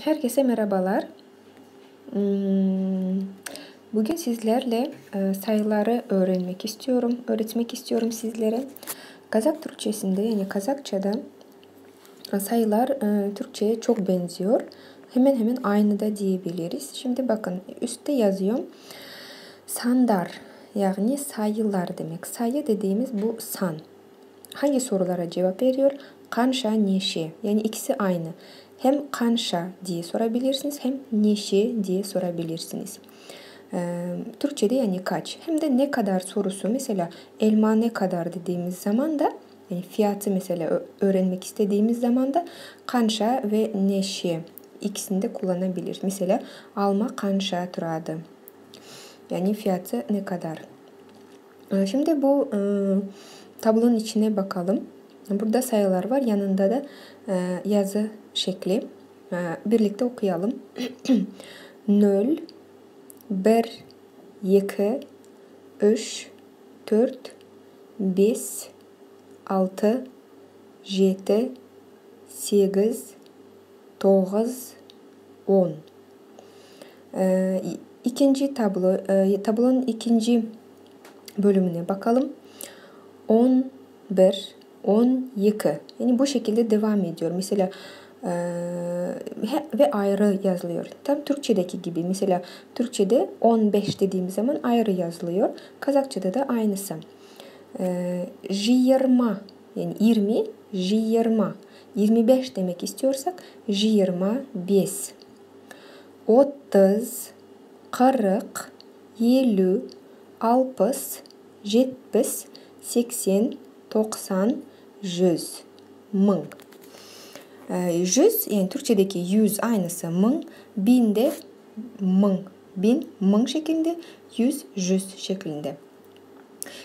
Herkese merhabalar. Bugün sizlerle sayıları öğretmek istiyorum sizlere. Kazak Türkçesinde yani Kazakça'da sayılar Türkçe'ye çok benziyor. Hemen hemen aynı da diyebiliriz. Şimdi bakın üstte yazıyor. Sandar yani sayılar demek. Sayı dediğimiz bu san. Hangi sorulara cevap veriyor? Kanşa, neşe. Yani ikisi aynı. Hem kanşa diye sorabilirsiniz hem neşe diye sorabilirsiniz. Türkçe'de yani kaç. Hem de ne kadar sorusu. Mesela elma ne kadar dediğimiz zaman da yani fiyatı mesela öğrenmek istediğimiz zaman da kanşa ve neşe ikisini de kullanabilir. Mesela alma kanşa turadı. Yani fiyatı ne kadar. Şimdi bu tablonun içine bakalım. Burada sayılar var. Yanında da yazı şekli. Birlikte okuyalım. 0, 1, 2, 3, 4, 5, 6, 7, 8, 9, 10. İkinci tablonun ikinci bölümüne bakalım. 11, 12. Yani bu şekilde devam ediyor. Mesela ve ayrı yazılıyor. Tam Türkçedeki gibi. Mesela Türkçede 15 dediğimiz zaman ayrı yazılıyor. Kazakçada da aynısı. 20 yani 20, 20. 25 demek istiyorsak 25. 30, 40, 50, 60, 70, 80, 90, 100. 1000. 100 yani Türkçedeki 100 aynısı 1000. 1000 de 1000. 1000 şeklinde. 100 şeklinde.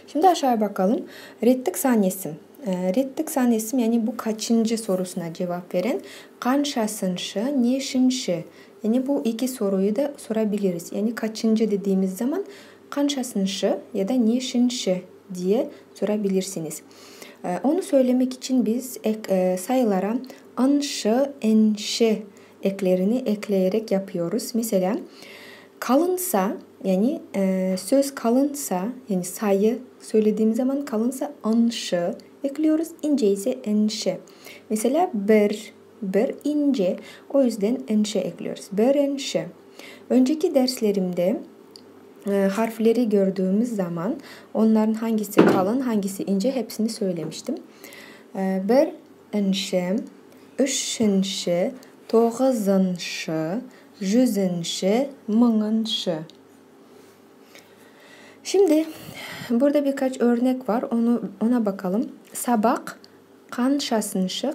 Şimdi aşağıya bakalım. Rettik sanesim. Rettik sanesim yani bu kaçıncı sorusuna cevap veren. Kanşasınşı, neşinşı. Yani bu iki soruyu da sorabiliriz. Yani kaçıncı dediğimiz zaman kanşasınşı ya da neşinşı diye sorabilirsiniz. Onu söylemek için biz sayılara anşı, enşi eklerini ekleyerek yapıyoruz. Mesela kalınsa yani söz kalınsa yani sayı söylediğimiz zaman kalınsa anşı ekliyoruz. İnce ise enşi. Mesela bir ince. O yüzden enşi ekliyoruz. Bir enşi. Önceki derslerimde harfleri gördüğümüz zaman onların hangisi kalın, hangisi ince hepsini söylemiştim. Bir enşi, üçüncü, dokuzuncu, yüzüncü, minyoncu. Şimdi burada birkaç örnek var. Ona bakalım. Sabah kanşasınşı